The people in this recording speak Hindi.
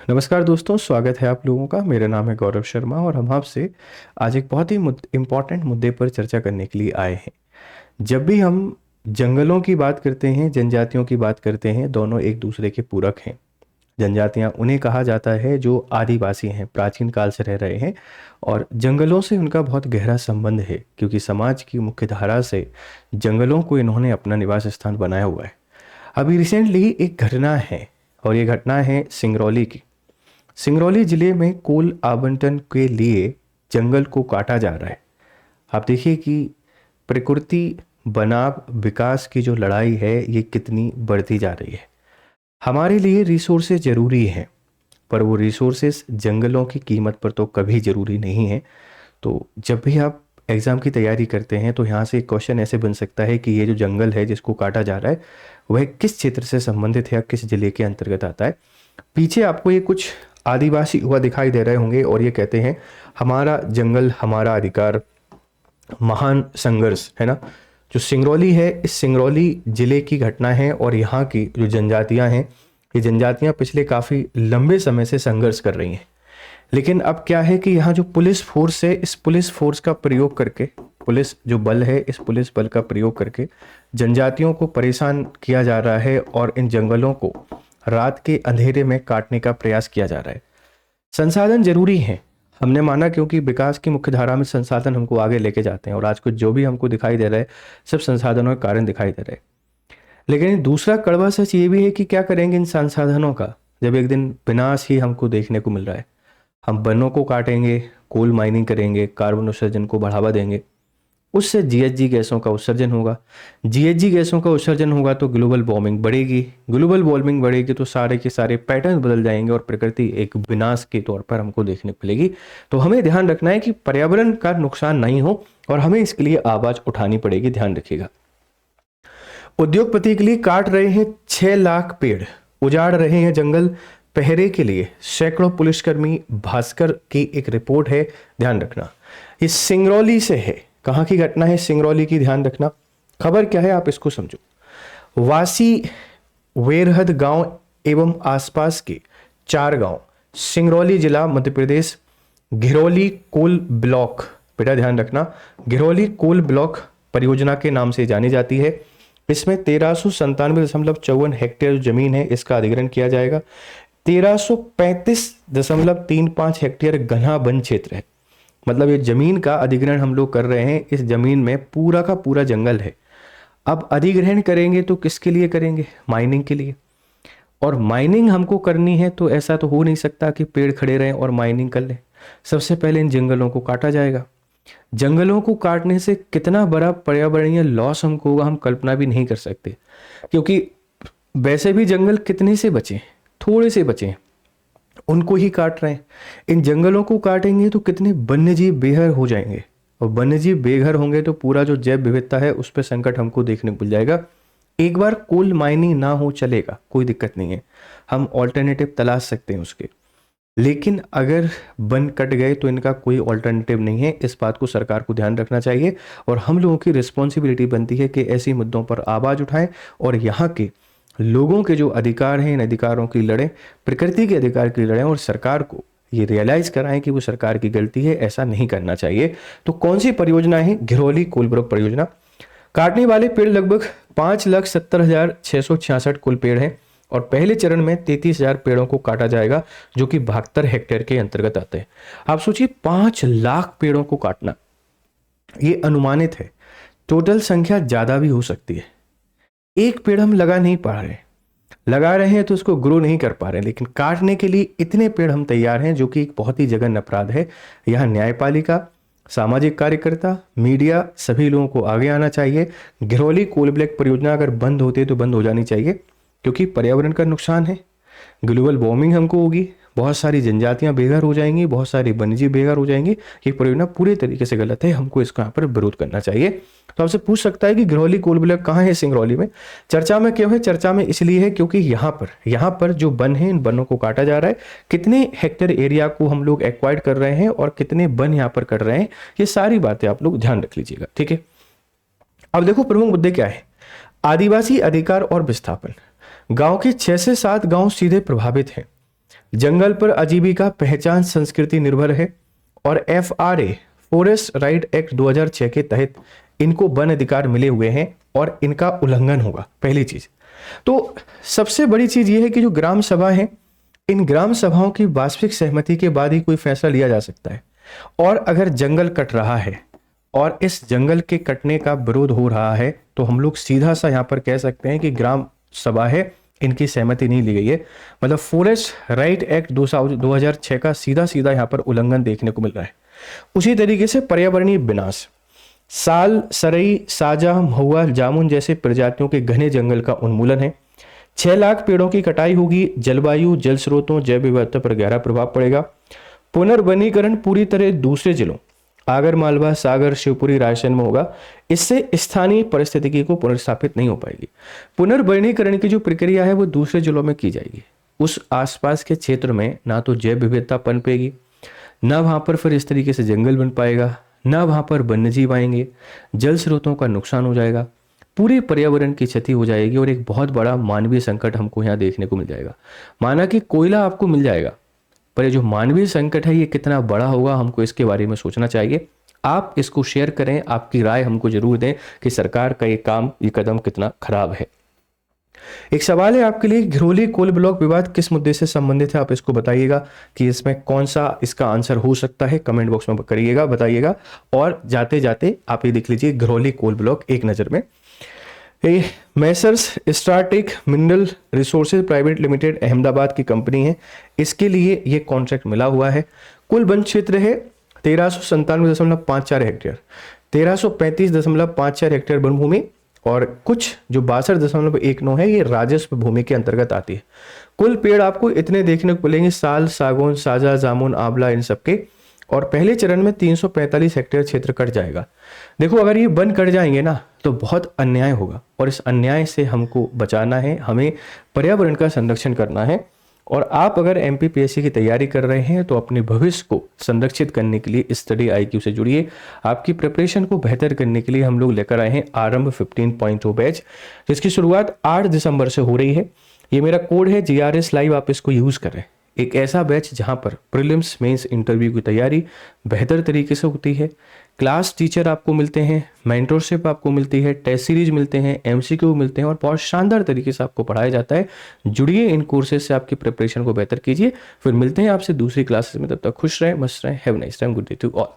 नमस्कार दोस्तों, स्वागत है आप लोगों का। मेरा नाम है गौरव शर्मा और हम आपसे आज एक बहुत ही इम्पॉर्टेंट मुद्दे पर चर्चा करने के लिए आए हैं। जब भी हम जंगलों की बात करते हैं, जनजातियों की बात करते हैं, दोनों एक दूसरे के पूरक हैं। जनजातियां उन्हें कहा जाता है जो आदिवासी हैं, प्राचीन काल से रह रहे हैं, और जंगलों से उनका बहुत गहरा संबंध है क्योंकि समाज की मुख्य धारा से जंगलों को इन्होंने अपना निवास स्थान बनाया हुआ है। अभी रिसेंटली एक घटना है और ये घटना है सिंगरौली की। सिंगरौली जिले में कोल आवंटन के लिए जंगल को काटा जा रहा है। आप देखिए कि प्रकृति बनाम विकास की जो लड़ाई है ये कितनी बढ़ती जा रही है। हमारे लिए रिसोर्सेज ज़रूरी हैं, पर वो रिसोर्सेज जंगलों की कीमत पर तो कभी ज़रूरी नहीं है। तो जब भी आप एग्ज़ाम की तैयारी करते हैं तो यहाँ से एक क्वेश्चन ऐसे बन सकता है कि ये जो जंगल है जिसको काटा जा रहा है वह किस क्षेत्र से संबंधित है या किस जिले के अंतर्गत आता है। पीछे आपको ये कुछ आदिवासी युवा दिखाई दे रहे होंगे और ये कहते हैं हमारा जंगल हमारा अधिकार, महान संघर्ष, है ना। जो सिंगरौली है, इस सिंगरौली जिले की घटना है और यहाँ की जो जनजातियाँ हैं, ये जनजातियाँ पिछले काफ़ी लंबे समय से संघर्ष कर रही हैं। लेकिन अब क्या है कि यहाँ जो पुलिस फोर्स है, इस पुलिस फोर्स का प्रयोग करके, पुलिस जो बल है, इस पुलिस बल का प्रयोग करके जनजातियों को परेशान किया जा रहा है और इन जंगलों को रात के अंधेरे में काटने का प्रयास किया जा रहा है। संसाधन जरूरी हैं, हमने माना, क्योंकि विकास की मुख्य धारा में संसाधन हमको आगे लेके जाते हैं और आज कुछ जो भी हमको दिखाई दे रहा है सब संसाधनों के कारण दिखाई दे रहे हैं। लेकिन दूसरा कड़वा सच ये भी है कि क्या करेंगे इन संसाधनों का जब एक दिन विनाश ही हमको देखने को मिल रहा है। हम वनों को काटेंगे, कोल माइनिंग करेंगे, कार्बन उत्सर्जन को बढ़ावा देंगे, उससे जीएचजी गैसों का उत्सर्जन होगा। जीएचजी गैसों का उत्सर्जन होगा तो ग्लोबल वार्मिंग बढ़ेगी। ग्लोबल वार्मिंग बढ़ेगी तो सारे के सारे पैटर्न बदल जाएंगे और प्रकृति एक विनाश के तौर पर हमको देखने को मिलेगी। तो हमें ध्यान रखना है कि पर्यावरण का नुकसान नहीं हो और हमें इसके लिए आवाज उठानी पड़ेगी। ध्यान रखिएगा। उद्योगपति के लिए काट रहे हैं 6 लाख पेड़, उजाड़ रहे हैं जंगल पहरे के लिए सैकड़ों पुलिसकर्मी। भास्कर की एक रिपोर्ट है, ध्यान रखना। ये सिंगरौली से है। कहाँ की घटना है? सिंगरौली की। ध्यान रखना। खबर क्या है आप इसको समझो। वासी वेरहद गांव एवं आसपास के 4 गांव, सिंगरौली जिला मध्य प्रदेश, घिरौली कोल ब्लॉक, बेटा ध्यान रखना, घिरौली कोल ब्लॉक परियोजना के नाम से जानी जाती है। इसमें 1397.54 हेक्टेयर जमीन है, इसका अधिग्रहण किया जाएगा। 1335.35 हेक्टेयर घना वन क्षेत्र है। मतलब ये जमीन का अधिग्रहण हम लोग कर रहे हैं। इस जमीन में पूरा का पूरा जंगल है। अब अधिग्रहण करेंगे तो किसके लिए करेंगे? माइनिंग के लिए। और माइनिंग हमको करनी है तो ऐसा तो हो नहीं सकता कि पेड़ खड़े रहें और माइनिंग कर लें। सबसे पहले इन जंगलों को काटा जाएगा। जंगलों को काटने से कितना बड़ा पर्यावरणीय लॉस हमको होगा हम कल्पना भी नहीं कर सकते, क्योंकि वैसे भी जंगल कितने से बचे, थोड़े से बचे, उनको ही काट रहे हैं। इन जंगलों को काटेंगे तो कितने वन्यजीव बेघर हो जाएंगे और वन्यजीव बेघर होंगे तो पूरा जो जैव विविधता है उस पर संकट हमको देखने को मिल जाएगा। एक बार कोल माइनिंग ना हो चलेगा, कोई दिक्कत नहीं है, हम ऑल्टरनेटिव तलाश सकते हैं उसके। लेकिन अगर वन कट गए तो इनका कोई ऑल्टरनेटिव नहीं है। इस बात को सरकार को ध्यान रखना चाहिए और हम लोगों की रिस्पॉन्सिबिलिटी बनती है कि ऐसे मुद्दों पर आवाज उठाएं और यहाँ के लोगों के जो अधिकार हैं इन अधिकारों की लड़ें, प्रकृति के अधिकार की लड़ें और सरकार को ये रियलाइज कराएं कि वो सरकार की गलती है, ऐसा नहीं करना चाहिए। तो कौन सी परियोजना है? घिरौली कोल ब्लॉक परियोजना। काटने वाले पेड़ लगभग 5,70,666 कुल पेड़ हैं और पहले चरण में 33,000 पेड़ों को काटा जाएगा जो कि 72 हेक्टेयर के अंतर्गत आते हैं। आप सोचिए 5 लाख पेड़ों को काटना, ये अनुमानित है। टोटल संख्या ज्यादा भी हो सकती है। एक पेड़ हम लगा नहीं पा रहे, लगा रहे हैं तो उसको ग्रो नहीं कर पा रहे, लेकिन काटने के लिए इतने पेड़ हम तैयार हैं, जो कि एक बहुत ही जघन्य अपराध है। यहाँ न्यायपालिका, सामाजिक कार्यकर्ता, मीडिया, सभी लोगों को आगे आना चाहिए। घिरौली कोल ब्लॉक परियोजना अगर बंद होती है तो बंद हो जानी चाहिए, क्योंकि पर्यावरण का नुकसान है, ग्लोबल वार्मिंग हमको होगी, बहुत सारी जनजातियां बेघर हो जाएंगी, बहुत सारे वन्यजीव बेघर हो जाएंगे। ये परियोजना पूरे तरीके से गलत है, हमको इसका यहाँ पर विरोध करना चाहिए। तो आपसे पूछ सकता है कि घिरौली कोल ब्लॉक कहाँ है? सिंगरौली में। चर्चा में क्यों है? चर्चा में इसलिए है क्योंकि यहाँ पर जो वन है इन वनों को काटा जा रहा है। कितने हेक्टेयर एरिया को हम लोग एक्वायर्ड कर रहे हैं और कितने वन यहाँ पर कर रहे हैं, ये सारी बातें आप लोग ध्यान रख लीजिएगा, ठीक है। अब देखो प्रमुख मुद्दे क्या है। आदिवासी अधिकार और विस्थापन। गांव के 6 से 7 गांव सीधे प्रभावित हैं। जंगल पर आजीविका पहचान संस्कृति निर्भर है। और FRA फॉरेस्ट राइट एक्ट 2006 के तहत इनको वन अधिकार मिले हुए हैं और इनका उल्लंघन होगा, पहली चीज। तो सबसे बड़ी चीज ये है कि जो ग्राम सभा है, इन ग्राम सभाओं की वास्तविक सहमति के बाद ही कोई फैसला लिया जा सकता है। और अगर जंगल कट रहा है और इस जंगल के कटने का विरोध हो रहा है तो हम लोग सीधा सा यहां पर कह सकते हैं कि ग्राम सभा है, इनकी सहमति नहीं ली गई है। मतलब फॉरेस्ट राइट एक्ट 2006 का सीधा सीधा यहां पर उल्लंघन देखने को मिल रहा है। उसी तरीके से पर्यावरणीय विनाश, साल, सरई, साजा, महुआ, जामुन जैसे प्रजातियों के घने जंगल का उन्मूलन है। 6 लाख पेड़ों की कटाई होगी। जलवायु, जल स्रोतों, जैव विविधता पर गहरा प्रभाव पड़ेगा। पुनर्वनीकरण पूरी तरह दूसरे जिलों आगर मालवा, सागर, शिवपुरी, रायसेन में होगा। इससे स्थानीय परिस्थितिकी को पुनर्स्थापित नहीं हो पाएगी। पुनर्वनीकरण की जो प्रक्रिया है वो दूसरे जिलों में की जाएगी। उस आसपास के क्षेत्र में ना तो जैव विविधता पनपेगी, ना वहां पर फिर इस तरीके से जंगल बन पाएगा, ना वहां पर वन्यजीव आएंगे, जल स्रोतों का नुकसान हो जाएगा, पूरे पर्यावरण की क्षति हो जाएगी और एक बहुत बड़ा मानवीय संकट हमको यहाँ देखने को मिल जाएगा। माना कि कोयला आपको मिल जाएगा, पर ये जो मानवीय संकट है ये कितना बड़ा होगा, हमको इसके बारे में सोचना चाहिए। आप इसको शेयर करें, आपकी राय हमको जरूर दें कि सरकार का ये काम, ये कदम कितना खराब है। एक सवाल है आपके लिए, घिरोली कोल ब्लॉक विवाद किस मुद्दे से संबंधित है? आप इसको बताइएगा कि इसमें कौन सा इसका आंसर हो सकता है, कमेंट बॉक्स में करिएगा, बताइएगा। और जाते जाते आप ये देख लीजिए, घिरोली कोल ब्लॉक एक नजर में। Messrs Startech mineral resources private limited Ahmedabad की कंपनी है, इसके लिए ये कॉन्ट्रैक्ट मिला हुआ है। कुल वन क्षेत्र है 1397.54 हेक्टेयर, 1335.54 हेक्टेयर वन भूमि और कुछ जो 62.19 है ये राजस्व भूमि के अंतर्गत आती है। कुल पेड़ आपको इतने देखने को मिलेंगे, साल, सागौन, साजा, जामुन, आंवला, इन सबके। और पहले चरण में 345 हेक्टेयर क्षेत्र कट जाएगा। देखो अगर ये वन कट जाएंगे ना तो बहुत अन्याय होगा और इस अन्याय से हमको बचाना है, हमें पर्यावरण का संरक्षण करना है। और आप अगर MPPSC की तैयारी कर रहे हैं तो अपने भविष्य को संरक्षित करने के लिए स्टडी IQ से जुड़िए। आपकी प्रिपरेशन को बेहतर करने के लिए हम लोग लेकर आए हैं आरंभ 15.0 बैच, जिसकी शुरुआत 8 दिसंबर से हो रही है। ये मेरा कोड है GRS लाइव, आप इसको यूज करें। एक ऐसा बैच जहां पर प्रीलिम्स, मेंस, इंटरव्यू की तैयारी बेहतर तरीके से होती है। क्लास टीचर आपको मिलते हैं, मेंटरशिप आपको मिलती है, टेस्ट सीरीज मिलते हैं, MCQ मिलते हैं और बहुत शानदार तरीके से आपको पढ़ाया जाता है। जुड़िए इन कोर्सेज से, आपकी प्रिपरेशन को बेहतर कीजिए। फिर मिलते हैं आपसे दूसरी क्लासेस में, तब तक खुश रहें, मस्त रहें। Have nice time, good day to all.